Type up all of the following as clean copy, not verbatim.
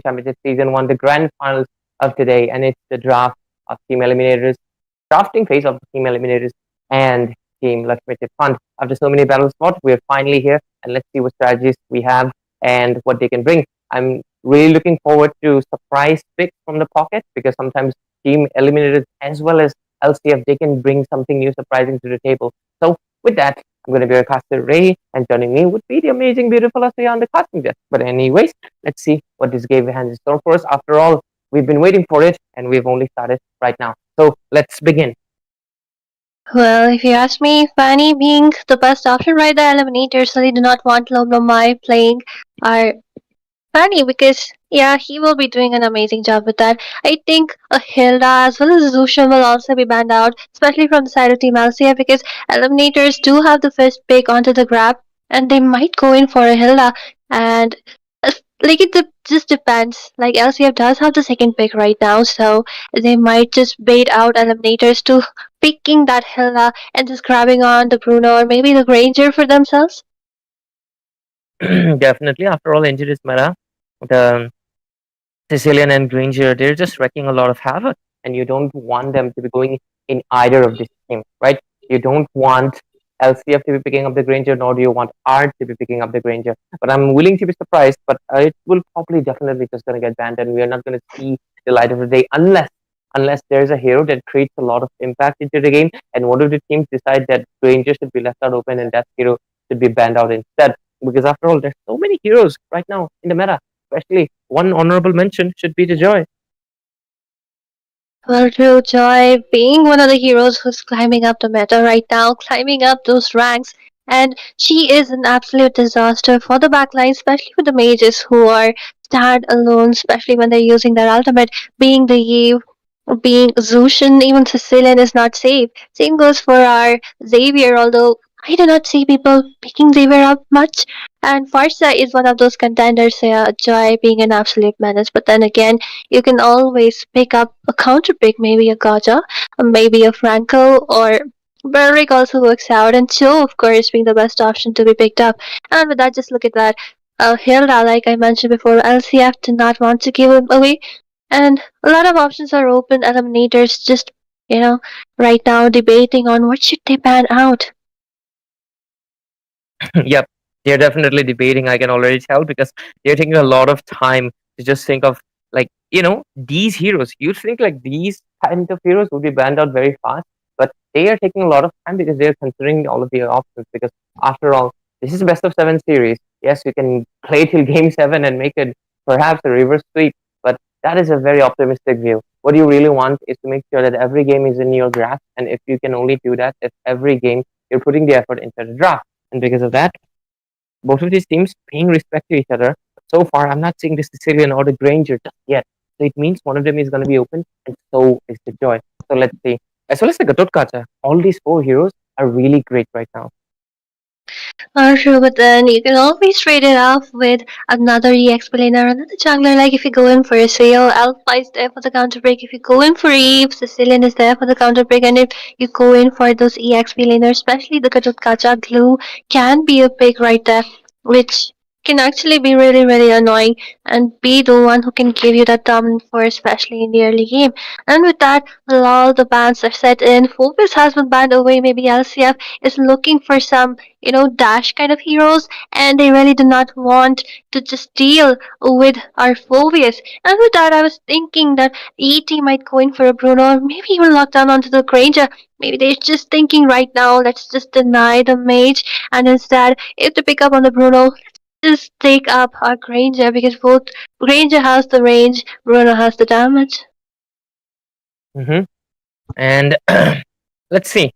Championship Season 1, the grand finals of today, and it's the draft of Team Eliminators, drafting phase of the Team Eliminators and Team Laxmi Fund. After so many battles fought, we're finally here, and let's see what strategies we have and what they can bring. I'm really looking forward to surprise picks from the pocket because sometimes Team Eliminators as well as LCF, they can bring something new surprising to the table. So with that, I'm going to be your caster Ray, and joining me would be the amazing, beautiful Asya on the casting desk. But anyways, let's see what this game has in store for us. After all, we've been waiting for it, and we've only started right now. So let's begin. Well, if you ask me, Fanny being the best option right there, Eliminators really do not want Lomlomai playing our Fanny because, yeah, he will be doing an amazing job with that. I think a Hilda as well as Zushan will also be banned out, especially from the side of Team LCF because Eliminators do have the first pick onto the grab and they might go in for a Hilda. And like just depends. Like LCF does have the second pick right now, so they might just bait out Eliminators to picking that Hilda and just grabbing on the Bruno or maybe the Granger for themselves. Definitely, after all, injuries matter. The Sicilian and Granger, they're just wrecking a lot of havoc, and you don't want them to be going in either of these teams, right? You don't want LCF to be picking up the Granger, nor do you want Art to be picking up the Granger. But I'm willing to be surprised, but it will probably definitely just going to get banned, and we are not going to see the light of the day unless there's a hero that creates a lot of impact into the game, and one of the teams decide that Granger should be left out open and that hero should be banned out instead. Because after all, there's so many heroes right now in the meta, especially one honorable mention should be the Joy. Well, true, Joy being one of the heroes who's climbing up the meta right now, climbing up those ranks, and she is an absolute disaster for the backline, especially for the mages who are stand alone, especially when they're using their ultimate, being the Eve, being Zushin, even Sicilian is not safe. Same goes for our Xavier, although I do not see people picking Xavier up much. And Farsa is one of those contenders, Joy being an absolute menace. But then again, you can always pick up a counter pick, maybe a Gaja, or maybe a Franco, or Berrick also works out, and Cho, of course, being the best option to be picked up. And with that, just look at that. Hilda, like I mentioned before, LCF did not want to give him away, and a lot of options are open. Eliminators just, right now debating on what should they ban out. Yep, they're definitely debating. I can already tell because they're taking a lot of time to just think of these heroes. You'd think like these kind of heroes would be banned out very fast, but they are taking a lot of time because they're considering all of the options. Because after all, this is best of 7 series. Yes, you can play till game 7 and make it perhaps a reverse sweep, but that is a very optimistic view. What you really want is to make sure that every game is in your grasp, and if you can only do that, if every game you're putting the effort into the draft. And because of that, both of these teams paying respect to each other. So far, I'm not seeing the Sicilian or the Granger just yet. So it means one of them is going to be open, and so is the Joy. So let's see. As well as the Gatotkacha, all these 4 heroes are really great right now. True, but then you can always trade it off with another EX player, another jungler. Like if you go in for a Sale, Alpha is there for the counter break. If you go in for Eve, Sicilian is there for the counter break. And if you go in for those EX laners, especially the Katutkacha Glue, can be a pick right there, which can actually be really, really annoying and be the one who can give you that dominant force, especially in the early game. And with that, all the bans are set in. Focus has been banned away. Maybe LCF is looking for some dash kind of heroes, and they really do not want to just deal with our phobias. And with that, I was thinking that ET might go in for a Bruno, or maybe even lock down onto the Granger. Maybe they're just thinking right now, let's just deny the mage, and instead, if they pick up on the Bruno, let's just take up our Granger because both Granger has the range, Bruno has the damage. Mm-hmm. And let's see.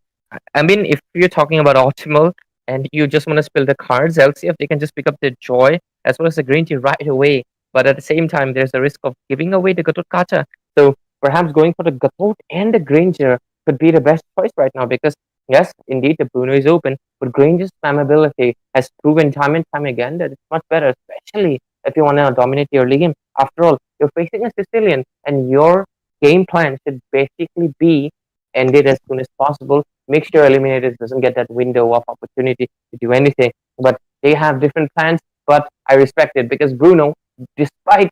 I mean, if you're talking about optimal and you just want to spill the cards, LCF, they can just pick up the Joy as well as the Green Tea right away. But at the same time, there's a risk of giving away the Gatot Kacha. So perhaps going for the Gatot and the Granger could be the best choice right now because, yes, indeed, the Bruno is open, but Granger's spammability has proven time and time again that it's much better, especially if you want to dominate the early game. After all, you're facing a Sicilian and your game plan should basically be ended as soon as possible. Make sure Eliminators doesn't get that window of opportunity to do anything. But they have different plans, but I respect it because Bruno despite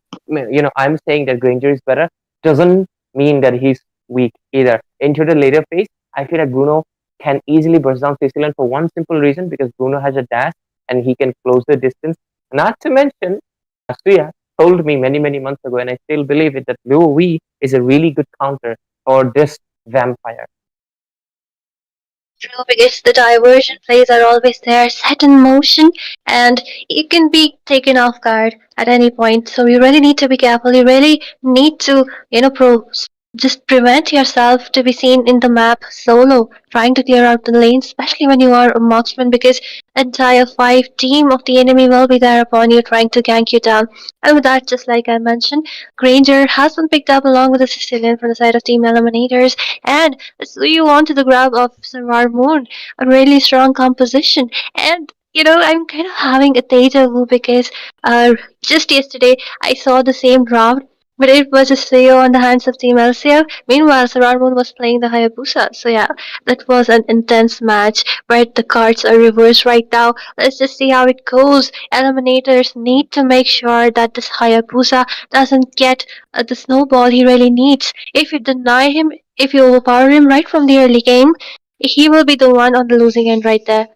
I'm saying that Granger is better, doesn't mean that he's weak either. Into the later phase, I feel like Bruno can easily burst down Sicilian for one simple reason, because Bruno has a dash and he can close the distance. Not to mention, Asuya told me many months ago, and I still believe it, that Luo Wei is a really good counter for this vampire. True, because the diversion plays are always there, set in motion, and you can be taken off guard at any point. So you really need to be careful. You really need to, just prevent yourself to be seen in the map solo, trying to clear out the lanes, especially when you are a marksman, because entire five team of the enemy will be there upon you, trying to gank you down. And with that, just like I mentioned, Granger has been picked up along with the Sicilian from the side of Team Eliminators, and so you want to the grab of Savar Moon, a really strong composition. And I'm kind of having a deja vu because just yesterday I saw the same draft, but it was a CEO on the hands of Team LCF. Meanwhile, Savar Moon was playing the Hayabusa. So yeah, that was an intense match. But the cards are reversed right now. Let's just see how it goes. Eliminators need to make sure that this Hayabusa doesn't get the snowball he really needs. If you deny him, if you overpower him right from the early game, he will be the one on the losing end right there.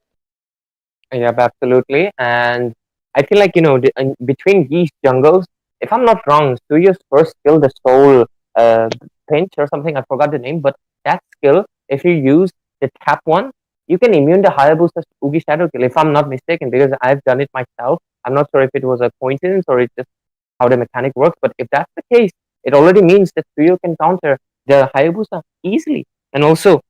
Yep, absolutely. And I feel like, between these jungles, if I'm not wrong, Suya's first skill, the soul pinch or something, I forgot the name, but that skill, if you use the tap one, you can immune the Hayabusa's Ugi Shadow Kill, if I'm not mistaken, because I've done it myself. I'm not sure if it was a coincidence or it's just how the mechanic works, but if that's the case, it already means that Suyo can counter the Hayabusa easily. And also,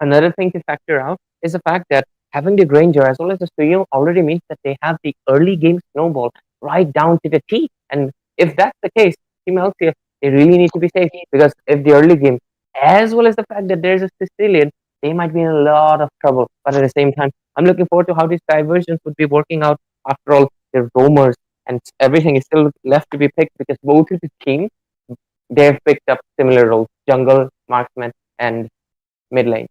another thing to factor out is the fact that having the Granger as well as the Studio already means that they have the early game snowball right down to the T. And if that's the case, Team LCF, they really need to be safe, because if the early game, as well as the fact that there's a Sicilian, they might be in a lot of trouble. But at the same time, I'm looking forward to how these diversions would be working out. After all, they're roamers and everything is still left to be picked, because both of the teams, they've picked up similar roles: jungle, marksman, and mid lane.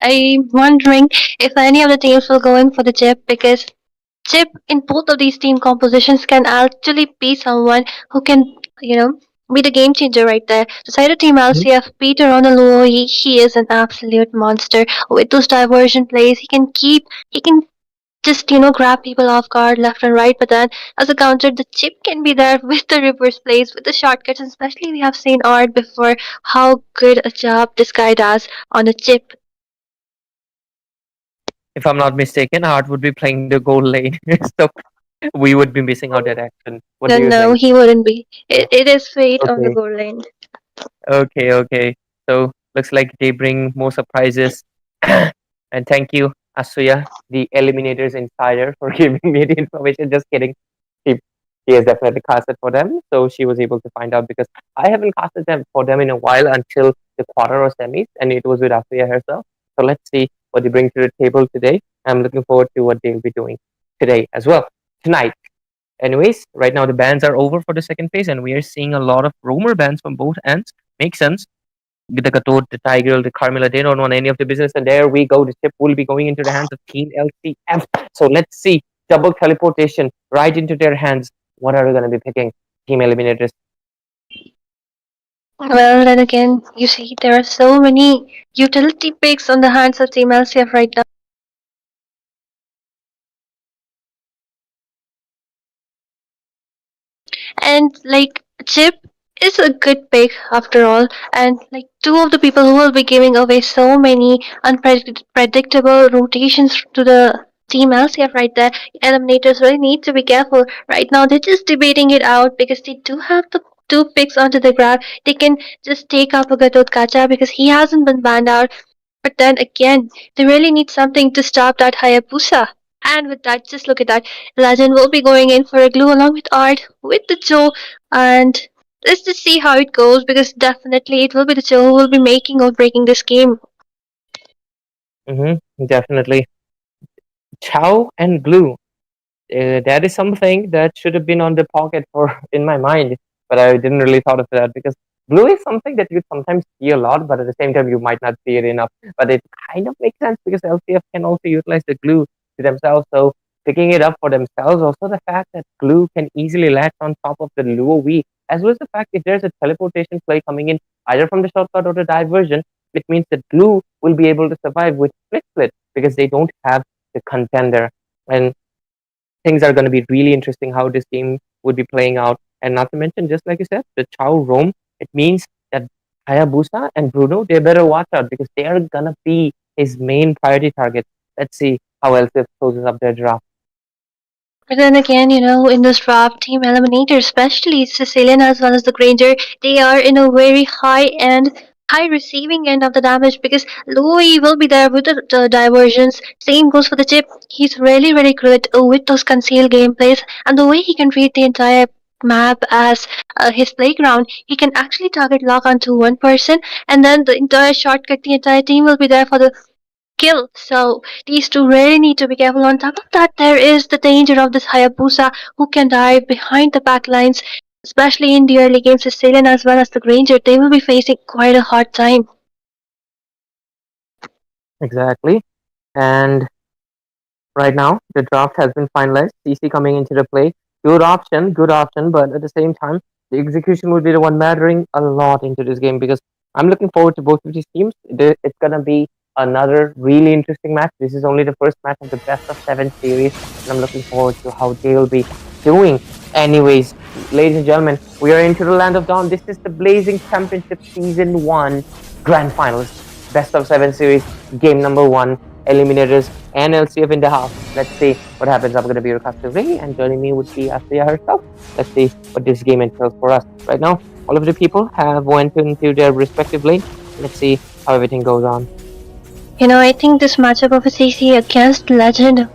I'm wondering if any of the teams will go in for the chip because Chip in both of these team compositions can actually be someone who can, you know, be the game changer right there. The side of Team LCF, Peter Honolulu, he is an absolute monster. With those diversion plays, he can just, grab people off guard left and right. But then, as a counter, the Chip can be there with the reverse plays, with the shortcuts, and especially we have seen Art before how good a job this guy does on a Chip. If I'm not mistaken, Art would be playing the gold lane, so we would be missing out that action. What do Then you no, think? he wouldn't be. It is fate on the Okay, goal lane. okay. So looks like they bring more surprises. And thank you, Asuya, the Eliminators insider, for giving me the information. Just kidding. She, she has definitely casted for them, so she was able to find out, because I haven't casted them for them in a while, until the quarter or semis, and it was with Asuya herself. So let's see what they bring to the table today. I'm looking forward to what they'll be doing today as well. Tonight. Anyways, right now the bans are over for the second phase, and we are seeing a lot of roamer bans from both ends. Makes sense. The Gatot, the Tiger, the Carmilla, they don't want any of the business, and there we go. The ship will be going into the hands of Team LCF. So let's see. Double teleportation right into their hands. What are we going to be picking? Team Eliminators. Well, then again, you see, there are so many utility picks on the hands of Team LCF right now. And, like, Chip is a good pick after all. And, like, two of the people who will be giving away so many unpredictable rotations to the Team LCF right there, Eliminators really need to be careful. Right now, they're just debating it out because they do have the two picks onto the grab. They can just take up a Gatot Kacha because he hasn't been banned out. But then again, they really need something to stop that Hayabusa. And with that, just look at that. Legend will be going in for a glue along with Art, with the Joe, and let's just see how it goes because definitely it will be the Joe who will be making or breaking this game. Definitely. Chow and glue. That is something that should have been on the pocket for in my mind, but I didn't really thought of that, because glue is something that you sometimes see a lot, but at the same time you might not see it enough. But it kind of makes sense, because LCF can also utilize the glue to themselves. So picking it up for themselves. Also, the fact that Glue can easily latch on top of the Luo V, as well as the fact if there's a teleportation play coming in either from the shortcut or the diversion, it means that Glue will be able to survive with split because they don't have the contender. And things are going to be really interesting how this game would be playing out. And not to mention, just like you said, the Chow Rome, it means that Hayabusa and Bruno, they better watch out because they are going to be his main priority target. Let's see how LCF closes up their draft. But then again, in this draft, Team Eliminator, especially Sicilian as well as the Granger, they are in a very high receiving end of the damage because Louis will be there with the diversions. Same goes for the Chip. He's really, really good with those concealed gameplays and the way he can read the entire map as his playground. He can actually target lock onto one person and then the entire shortcut, the entire team will be there for the kill. So these two really need to be careful. On top of that, there is the danger of this Hayabusa who can dive behind the back lines, especially in the early games. Sicilian as well as the Granger, they will be facing quite a hard time. Exactly. And right now, the draft has been finalized. CC coming into the play. Good option, but at the same time, the execution will be the one mattering a lot into this game because I'm looking forward to both of these teams. It's gonna be another really interesting match. This is only the first match of the best of 7 series, and I'm looking forward to how they'll be doing. Anyways, ladies and gentlemen, we are into the land of dawn. This is the Blazing Championship Season 1 Grand Finals. Best of 7 series, game number 1. Eliminators and LCF in the house. Let's see what happens. I'm going to be your caster Ray, and joining me would be Asya herself. Let's see what this game entails for us. Right now, all of the people have went into their respective lane. Let's see how everything goes on. I think this matchup of a CC against Legend,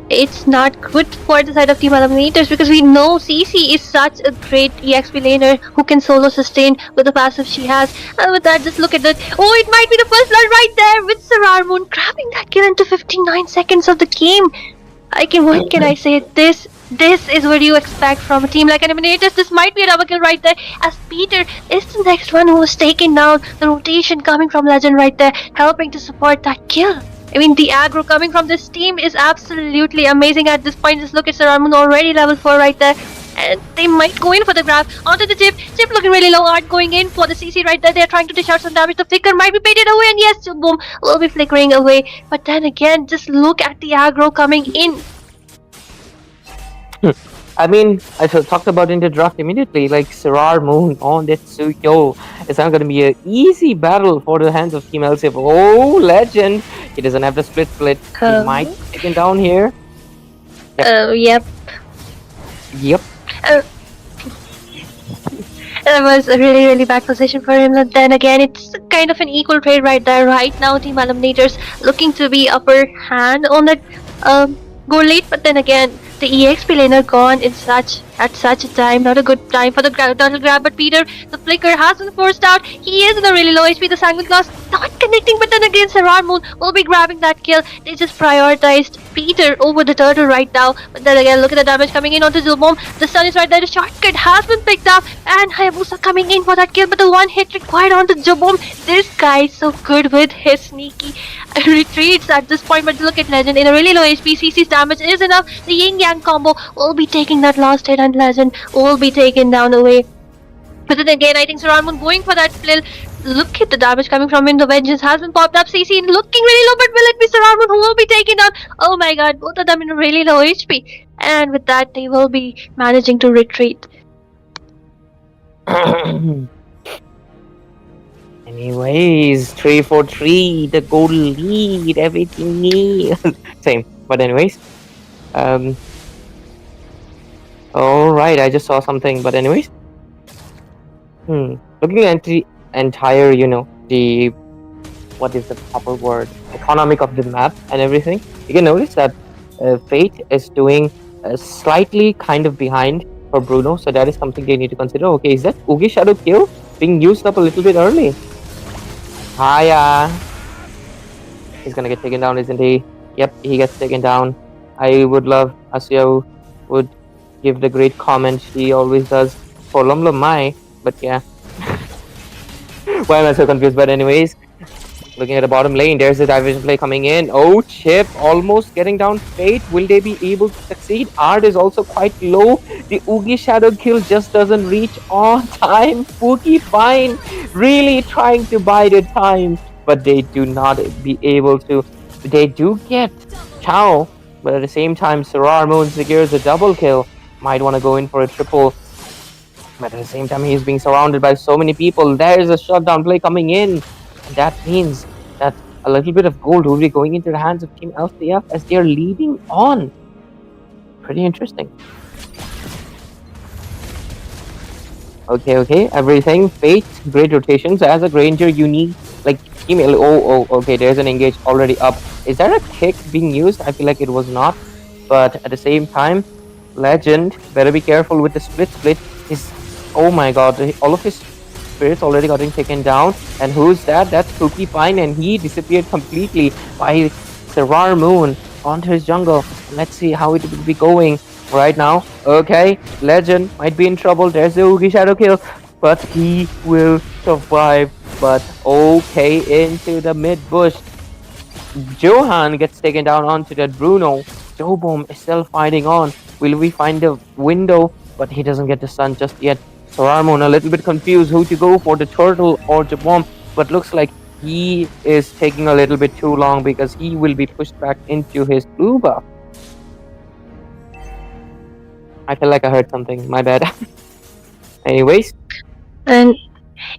it's not good for the side of Team Eliminators because we know CC is such a great EXP laner who can solo sustain with the passive she has. And with that, just look at that. Oh, it might be the first blood right there with Sararmoon grabbing that kill into 59 seconds of the game. What can I say? This is what you expect from a team like Eliminators. This might be a double kill right there, as Peter is the next one who was taken down. The rotation coming from Legend right there, helping to support that kill. I mean, the aggro coming from this team is absolutely amazing at this point. Just look at Saramun already level 4 right there. And they might go in for the grab onto the Chip. Chip looking really low. Art going in for the CC right there. They're trying to dish out some damage. The flicker might be baited away. And yes, boom, will be flickering away. But then again, just look at the aggro coming in. I mean, I talked about in the draft immediately, like Sararmoon on Tetsuyo. It's not going to be an easy battle for the hands of Team LCF. Oh, Legend! He doesn't have the split. He might be taken down here. Yep. Yep. That was a really, really bad position for him. But then again, it's kind of an equal trade right there. Right now, Team Eliminators looking to be upper hand on that goal lead. But then again, the EXP laner gone at such a time. Not a good time for the turtle grab. But Peter, the flicker has been forced out. He is in a really low HP. The Sanguine Claws not connecting. But then again, Sararmoon will be grabbing that kill. They just prioritized Peter over the turtle right now. But then again, look at the damage coming in onto Zulbom. The sun is right there. The shortcut has been picked up. And Hayabusa coming in for that kill. But the one hit required onto Zulbom. This guy is so good with his sneaky retreats at this point. But look at Legend in a really low HP. CC's damage is enough. The yin yang combo will be taking that last hit, and Legend will be taken down away. But then again, I think Sararmoon going for that flill. Look at the damage coming from him. The vengeance has been popped up. CC looking really low, but will it be Sararmoon who will be taken down? Oh my god, both of them in a really low HP. And with that, they will be managing to retreat. Anyways, 3-4-3, the goal lead, everything same. But anyways, alright, I just saw something. But anyways, looking at the entire, the what is the proper word, economic of the map and everything, you can notice that Fate is doing slightly kind of behind for Bruno, so that is something they need to consider. Okay, is that Ugi Shadow kill being used up a little bit early? Hiya! He's gonna get taken down, isn't he? Yep, he gets taken down. I would love Asya would give the great comment she always does for Lomlom Mai, but yeah. Why am I so confused? But anyways, Looking at the bottom lane, there's a diversion play coming in. Oh, Chip almost getting down Fate. Will they be able to succeed? Art is also quite low. The Oogie Shadow kill just doesn't reach on time. Pookie Fine really trying to buy the time, but they do not be able to. They do get Chow, but at the same time, Sarar Moon secures a double kill. Might want to go in for a triple, but at the same time, he's being surrounded by so many people. There is a shutdown play coming in. And that means that a little bit of gold will be going into the hands of Team LCF as they are leading on. Pretty interesting. Okay. Everything. Fate, great rotations. As a Granger, you need like email. Okay. There's an engage already up. Is there a kick being used? I feel like it was not. But at the same time, Legend better be careful with the split. Is oh my god! All of his spirits already getting taken down. And who's that? That's Cookie Pine, and he disappeared completely by Sarar Moon onto his jungle. Let's see how it will be going right now. Okay, Legend might be in trouble. There's the Oogie Shadow kill, but he will survive. But okay, into the mid bush. Johan gets taken down onto that Bruno. Jobom is still fighting on. Will we find the window? But he doesn't get the stun just yet. Saramon a little bit confused who to go for, the turtle or the bomb, but looks like he is taking a little bit too long because he will be pushed back into his blue buff. I feel like I heard something. My bad. Anyways. And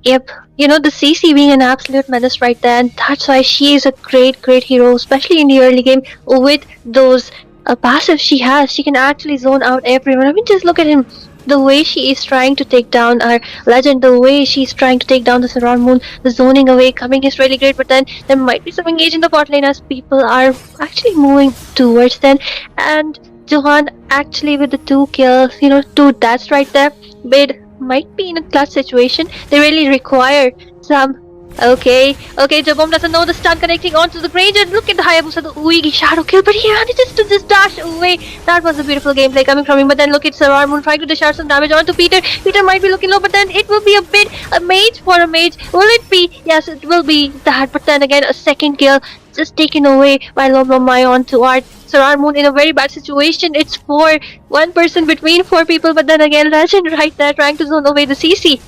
yep, the CC being an absolute menace right there, and that's why she is a great hero, especially in the early game with those passives she has. She can actually zone out everyone. I mean, just look at him. The way she is trying to take down our Legend, the way she's trying to take down the Sarar Moon, the zoning away coming is really great, but then there might be some engage in the bot lane as people are actually moving towards them. And Johan actually with the 2 kills, 2 deaths right there, Bid might be in a clutch situation. They really require some. Okay, Jabom doesn't know the stun connecting onto the Granger. Look at the Hayabusa, the Uigi shadow kill, but he manages to just dash away. That was a beautiful gameplay coming from him, but then look at Sarar Moon trying to dish out some damage onto Peter. Peter might be looking low, but then it will be a mage for a mage. Will it be? Yes, it will be that, but then again, a second kill just taken away by Lomlomai onto Art. Sarar Moon in a very bad situation. It's 1 person between 4 people, but then again, Legend right there trying to zone away the CC.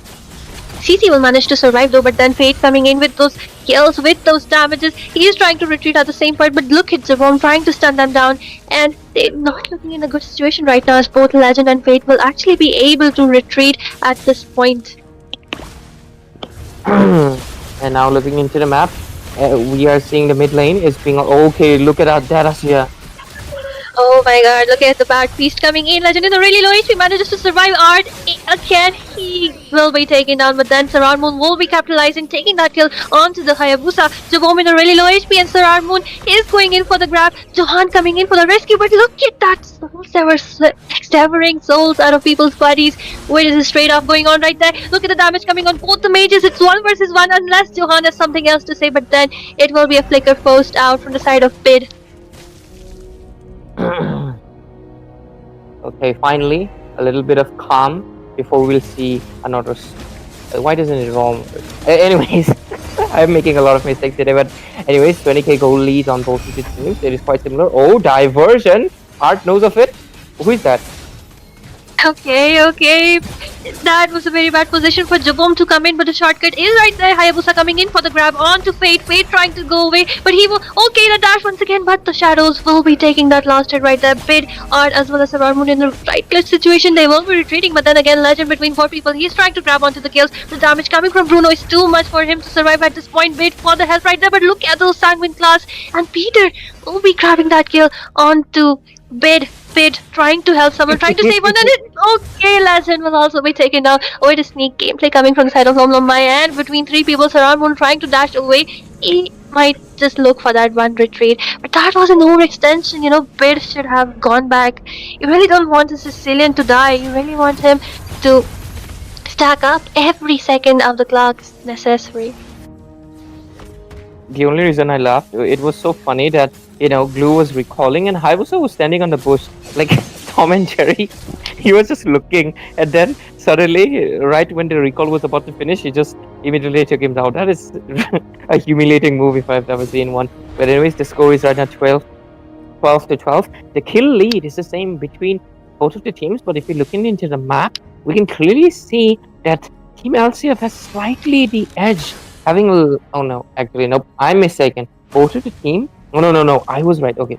CC will manage to survive though, but then Fate coming in with those kills, with those damages. He is trying to retreat at the same point, but look at Jerome trying to stun them down, and they're not looking in a good situation right now as both Legend and Fate will actually be able to retreat at this point. And now looking into the map, we are seeing the mid lane is being okay. Look at that Darasia. Oh my god, look at the bad beast coming in. Legend in a really low HP manages to survive. Art again, he will be taken down, but then Sarar Moon will be capitalizing, taking that kill onto the Hayabusa. Jabom in a really low HP, and Sarar Moon is going in for the grab. Johan coming in for the rescue, but look at that souls. They were severing souls out of people's bodies. Wait, is it straight off going on right there? Look at the damage coming on both the mages. It's 1 versus 1 unless Johan has something else to say, but then it will be a flicker forced out from the side of Bid. Okay, finally, a little bit of calm before we'll see another. Why doesn't it roll? Anyways, I'm making a lot of mistakes today, but anyways, 20k goal lead on both of these teams. It is quite similar. Oh, diversion! Art knows of it. Who is that? Okay. That was a very bad position for Jabom to come in, but the shortcut is right there. Hayabusa coming in for the grab onto Fate. Fate trying to go away, but he will. Okay, the dash once again, but the shadows will be taking that last hit right there. Bid, Art, as well as Sarar Moon in the right clutch situation. They will be retreating, but then again, Legend between 4 people. He's trying to grab onto the kills. The damage coming from Bruno is too much for him to survive at this point. Bid for the help right there, but look at those Sanguine class, and Peter will be grabbing that kill onto Bid trying to help someone, trying to save one, and okay, Legend will also be taken down. Oh, it is sneak gameplay coming from the side of Lomlomai, and between 3 people, Sarar Moon trying to dash away. He might just look for that one retreat, but that was an overextension. Bid should have gone back. You really don't want a Sicilian to die. You really want him to stack up every second of the clock is necessary. The only reason I laughed, it was so funny that Glue was recalling and Hayabusa was standing on the bush. Like, commentary. He was just looking, and then suddenly, right when the recall was about to finish, he just immediately took him down. That is a humiliating move if I've ever seen one. But anyways, the score is right now 12 to 12. The kill lead is the same between both of the teams, but if you're looking into the map, we can clearly see that Team LCF has slightly the edge, having oh no, actually nope, I'm mistaken. Both of the team. No, I was right. Okay.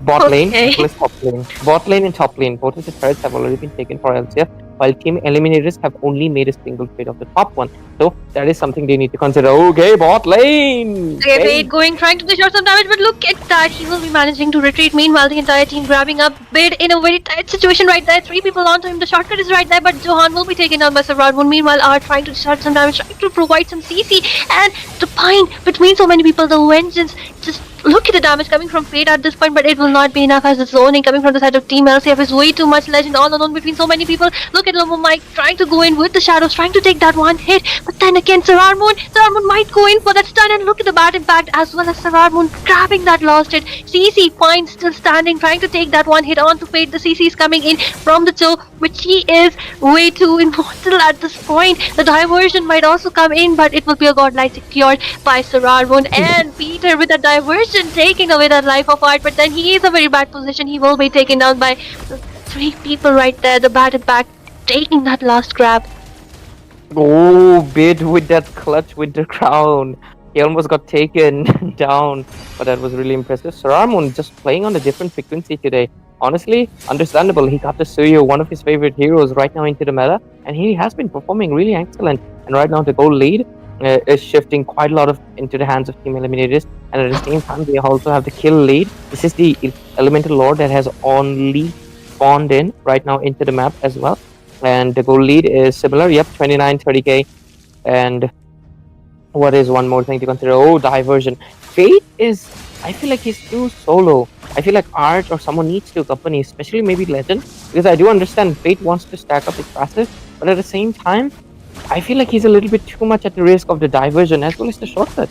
Bot lane as well as top lane. Bot lane and top lane, both of the turrets have already been taken for LCF, while Team Eliminators have only made a single trade of the top one. So that is something they need to consider. Okay, bot lane! Okay, Fade going, trying to dish out some damage, but look at that. He will be managing to retreat. Meanwhile, the entire team grabbing up Bid in a very tight situation right there. 3 people onto him. The shortcut is right there, but Johan will be taken down by Sararmun. Meanwhile, are trying to dish out some damage, trying to provide some CC. And the pine between so many people, the vengeance, just look at the damage coming from Fade at this point, but it will not be enough as the zoning coming from the side of Team LCF is way too much. Legend all alone between so many people. Look at Lomo Mike trying to go in with the shadows, trying to take that one hit, but then again Sararmun might go in for that stun, and look at the bad impact as well as Sararmun grabbing that last hit. CC Pine still standing, trying to take that one hit on to Fade. The CC is coming in from the toe, but she is way too immortal at this point. The diversion might also come in, but it will be a godlike secured by Sararmun, and Peter with a diversion taking away that life of art, but then he is a very bad position. He will be taken down by 3 people right there. The bad impact taking that last grab. Oh, Bid with that clutch with the crown. He almost got taken down, but that was really impressive. Sararmun just playing on a different frequency today. Honestly, understandable. He got the Suyo, one of his favorite heroes, right now into the meta, and he has been performing really excellent. And right now the goal lead is shifting quite a lot of into the hands of Team Eliminators, and at the same time they also have the kill lead. This is the Elemental Lord that has only spawned in right now into the map as well, and the goal lead is similar. Yep, 29-30k. And what is one more thing to consider? Oh, diversion. Fate is, I feel like he's too solo. I feel like Art or someone needs to accompany, especially maybe Legend, because I do understand Fate wants to stack up his passive, but at the same time I feel like he's a little bit too much at the risk of the diversion as well as the shortcut.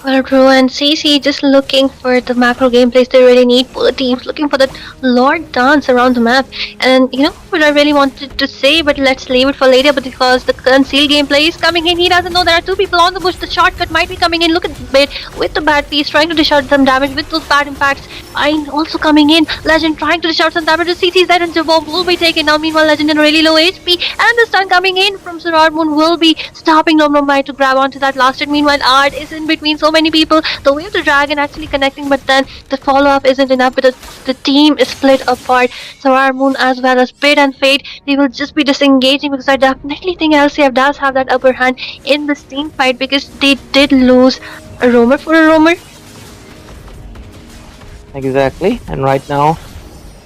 Well, true, and CC just looking for the macro gameplays they really need. Both teams looking for that Lord dance around the map. And you know what I really wanted to say, but let's leave it for later. But because the concealed gameplay is coming in, he doesn't know there are 2 people on the bush. The shortcut might be coming in. Look at Bit with the bad piece, trying to dish out some damage with those bad impacts. Fine also coming in. Legend trying to dish out some damage. The CC's there, and Jabom will be taken down. Meanwhile, Legend in really low HP, and the stun coming in from Sararmun will be stopping Nomnomai to grab onto that last hit. Meanwhile, Art is in between so many people. The way of the dragon actually connecting, but then the follow-up isn't enough because the team is split apart. Sararmun as well as Bid and Fade, they will just be disengaging, because I definitely think LCF does have that upper hand in this team fight, because they did lose a roamer for a roamer. Exactly, and right now,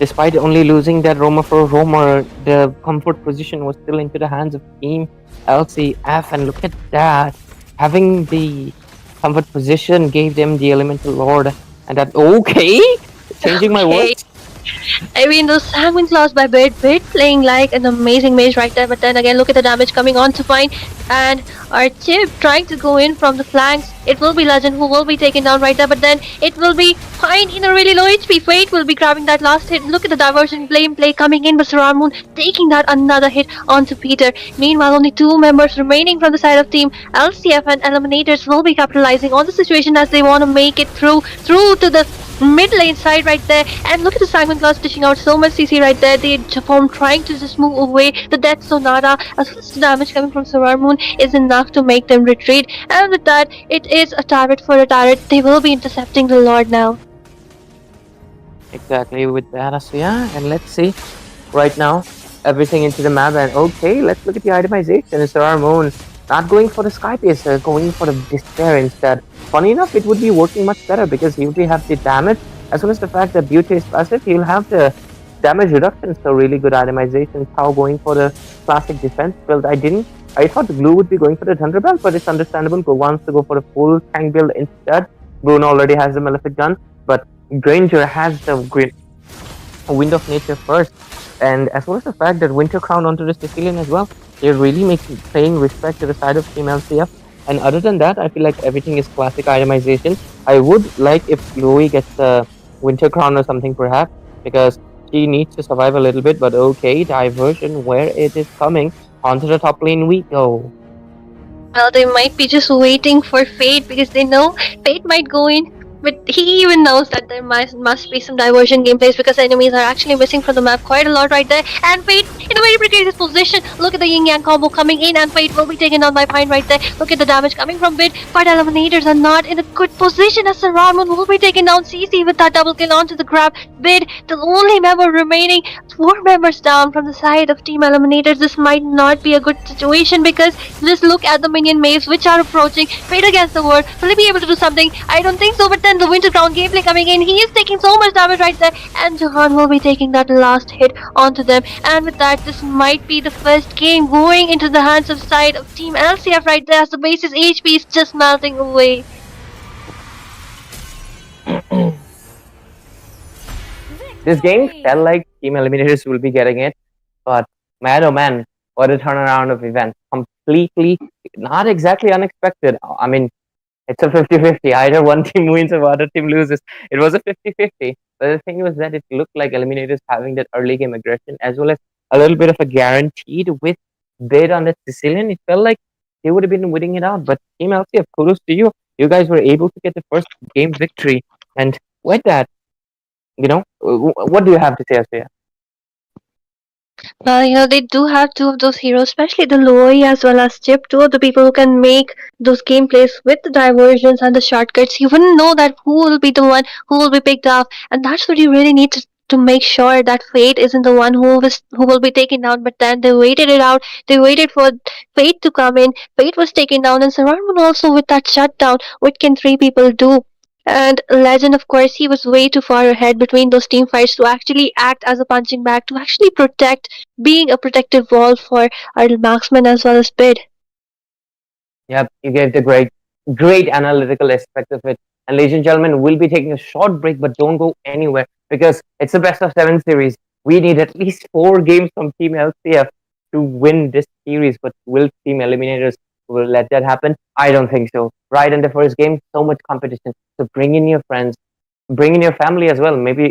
despite only losing that roamer for a roamer, the comfort position was still into the hands of Team LCF, and look at that. Having the comfort position gave them the Elemental Lord, and that, okay, changing my words. I mean, those Sanguine Claws by Bid playing like an amazing mage right there, but then again, look at the damage coming on to Pine, and our Chip trying to go in from the flanks. It will be Legend who will be taken down right there, but then it will be Pine in a really low HP. Fate will be grabbing that last hit. Look at the diversion play coming in, but Sararmun taking that another hit onto Peter. Meanwhile, only 2 members remaining from the side of Team LCF, and Eliminators will be capitalizing on the situation as they want to make it through to the mid lane side right there. And look at the Sanguine Claws dishing out so much CC right there. The Japom trying to just move away. The Death Sonata as well as the damage coming from Sararmun is enough to make them retreat. And with that, it is a turret for a turret. They will be intercepting the Lord now. Exactly, with that, Asuya, and let's see right now everything into the map, and okay, let's look at the itemization. It's Sararmun not going for the Sky Piercer, going for the Despair instead. Funny enough, it would be working much better because he would have the damage as well as the fact that due to his passive, he'll have the damage reduction. So really good itemization. How going for the classic defense build? I thought the Glue would be going for the Thunder Belt, but it's understandable. Go wants to go for the full tank build instead. Bruno already has the Malefic gun, but Granger has the Wind of Nature first, and as well as the fact that Winter Crown onto the Sicilian as well. They're really paying respect to the side of Team LCF. And other than that, I feel like everything is classic itemization. I would like if Louis gets a Winter Crown or something perhaps, because He needs to survive a little bit, but okay, diversion where it is coming. Onto the top lane we go. Well, they might be just waiting for Fate because they know Fate might go in. But he even knows that there must be some diversion gameplays because enemies are actually missing from the map quite a lot right there. And Fate in a very precarious position. Look at the yin yang combo coming in, and Fate will be taken down by Pine right there. Look at the damage coming from Bid, but Eliminators are not in a good position as Saramon will be taken down. CC with that double kill onto the grab. Bid, the only member remaining, 4 members down from the side of Team Eliminators. This might not be a good situation because just look at the minion waves which are approaching. Fate against the world. Will he be able to do something? I don't think so, but then the Winter Crown gameplay coming in. He is taking so much damage right there, and Johan will be taking that last hit onto them. And with that, this might be the first game going into the hands of side of Team LCF right there as the base's HP is just melting away. This game felt like Team Eliminators will be getting it, but man, oh man, what a turnaround of events. Completely, not exactly unexpected. I mean, it's a 50-50. Either one team wins or the other team loses. It was a 50-50. But the thing was that it looked like Eliminators having that early game aggression as well as a little bit of a guaranteed with bid on that Sicilian. It felt like they would have been winning it out. But Team LCF, kudos to you. You guys were able to get the first game victory. And with that, what do you have to say, Asya? Well, they do have two of those heroes, especially the Loi as well as Chip, two of the people who can make those gameplays with the diversions and the shortcuts. You wouldn't know that who will be the one who will be picked off, and that's what you really need to make sure that Fate isn't the one who will be taken down. But then they waited it out. They waited for Fate to come in. Fate was taken down, and Saran also with that shutdown. What can 3 people do? And Legend, of course, he was way too far ahead between those team fights to actually act as a punching bag, to actually protect, being a protective wall for our marksman as well as Bid. Yep, you gave the great analytical aspect of it. And ladies and gentlemen, we'll be taking a short break, but don't go anywhere because it's the best of 7 series. We need at least 4 games from Team LCF to win this series. But will Team Eliminators will let that happen? I don't think so. Right in the first game, so much competition. So bring in your friends, bring in your family as well. Maybe